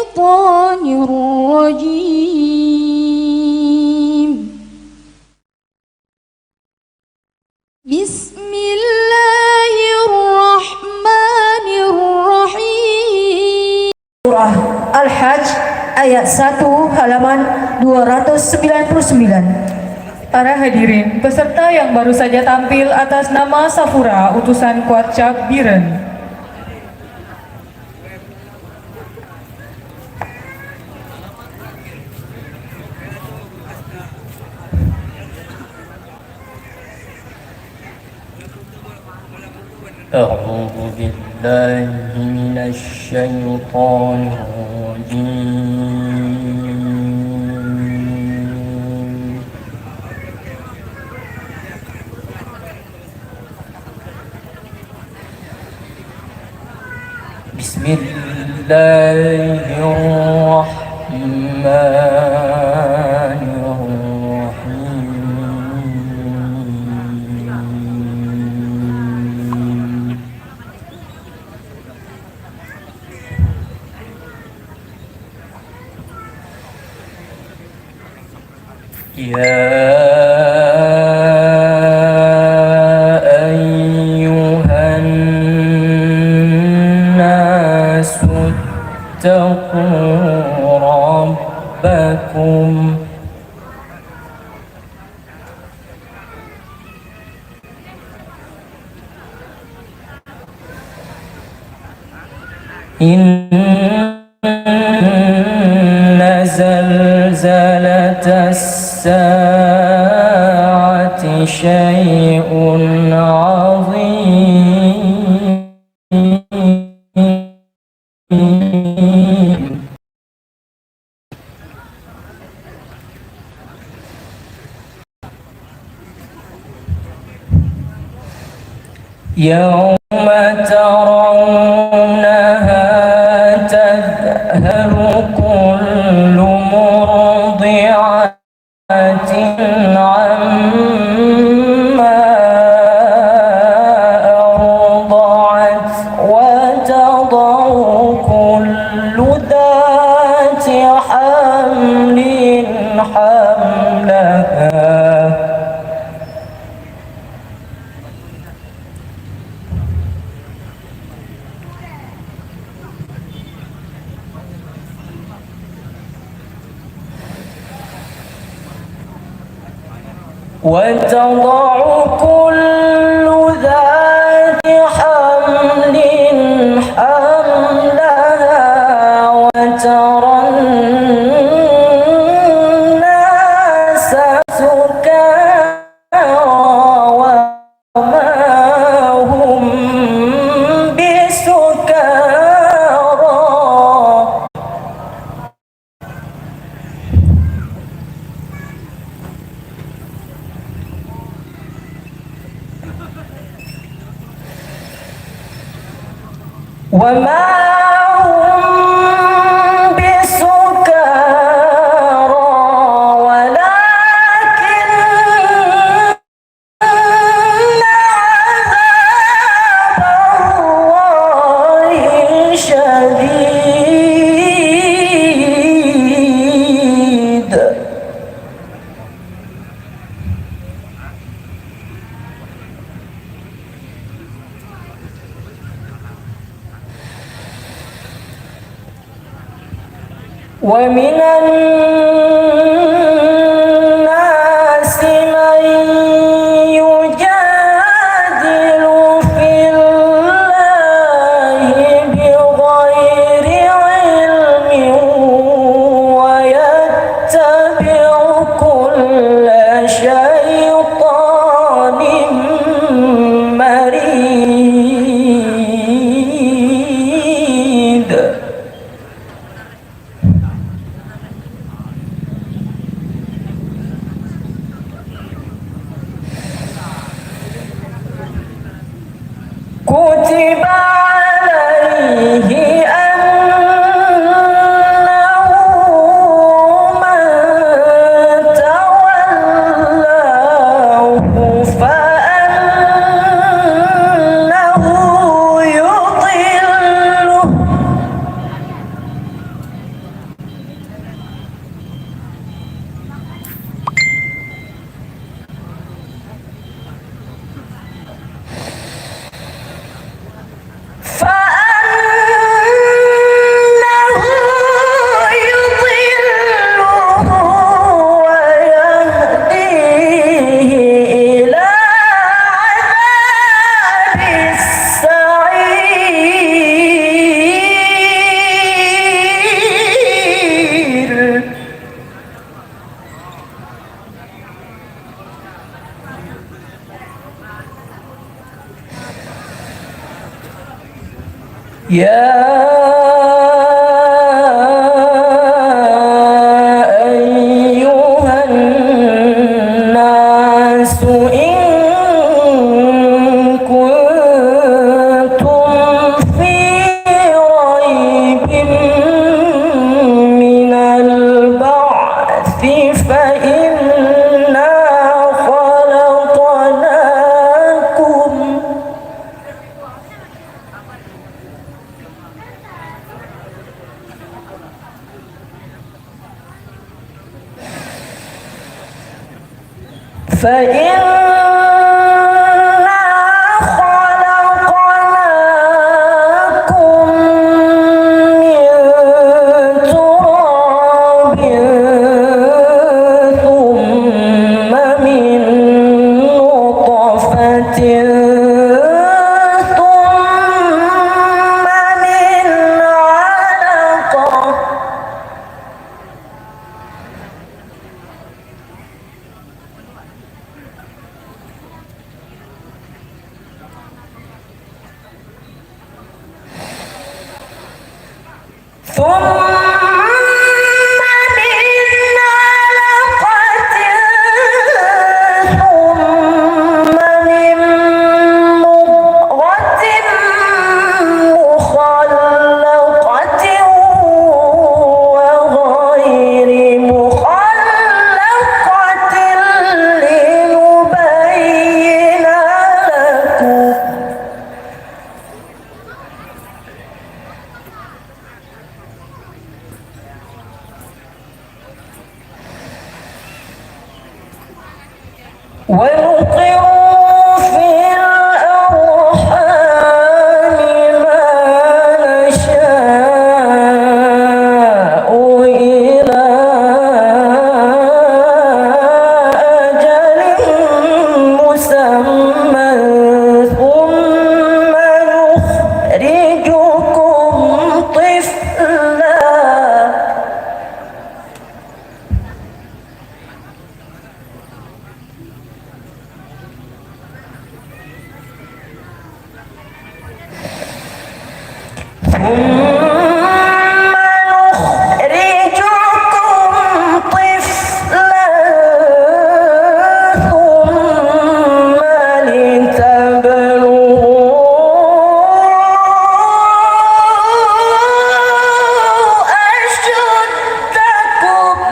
الشيطان الرجيم. بسم الله الرحمن الرحيم. Surah Al-Hajj ayat 1 halaman 299. Para hadirin, peserta yang baru saja tampil atas nama Safura, utusan Kuatcap Biren. أعوذ بالله من الشيطان الرجيم. بسم الله الرحمن الرحيم. يا أيها الناس اتقوا ربكم إن زلزلة الساعة شيء عظيم. يوم ترونها تذهل كل مرضعة عما أرضعت وتضع كل ذات حمل حملها وتضع كل ذات حمل حملها وترى الناس سكارى وما هم بسكارى وما هم بسكارى ولكن عذاب الله شديد. ومن الناس من يجادل في الله بغير علم ويتبع كل شيطان مريد. كتب عليه أنه من تولاه فأنه يضله يا أيها الناس إن كنتم في ريب من البعث فإنا خلقناكم من تراب ثم من نطفة ثم من علقة ثم من مضغة مخلقة وغير مخلقة لنبين لكم ونقر في الأرحام ما نشاء إلى أجل مسمى ثم نخرجكم طفلا ثم لتبلغوا أشدكم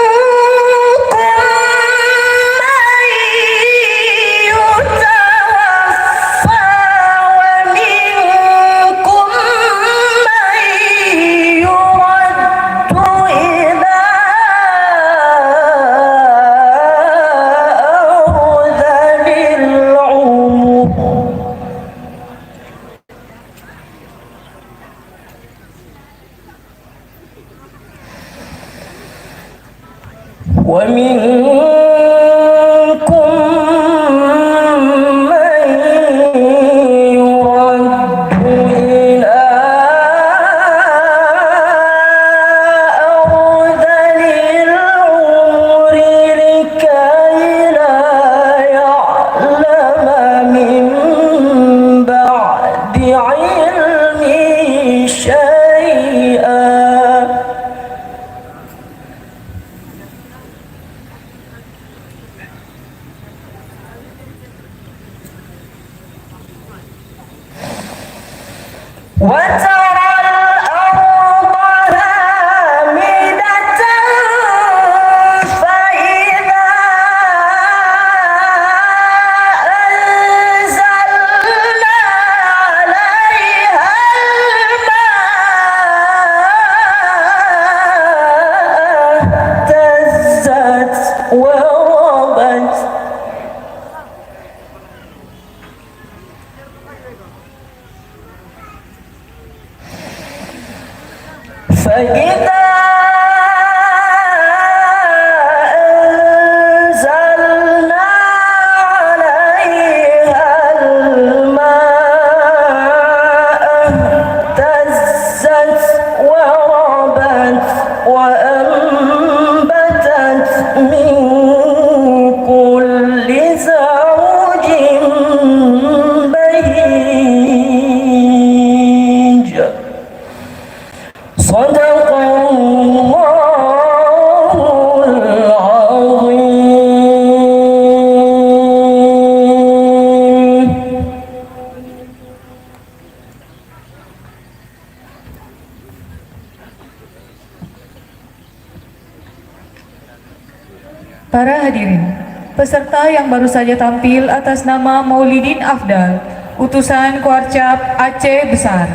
ومنكم من يتوفى ومنكم من يرد إلى أرذل العمر ومنكم من يرد إلى أرذل العمر لكي لا يعلم من بعد علم شيئا وترى الأرض هامدة فإذا أنزلنا عليها الماء اهتزت وربت فإذا أنزلنا عليها الماء اهتزت Para hadirin, peserta yang baru saja tampil atas nama Maulidin Afdal, utusan Kuarcap Aceh Besar.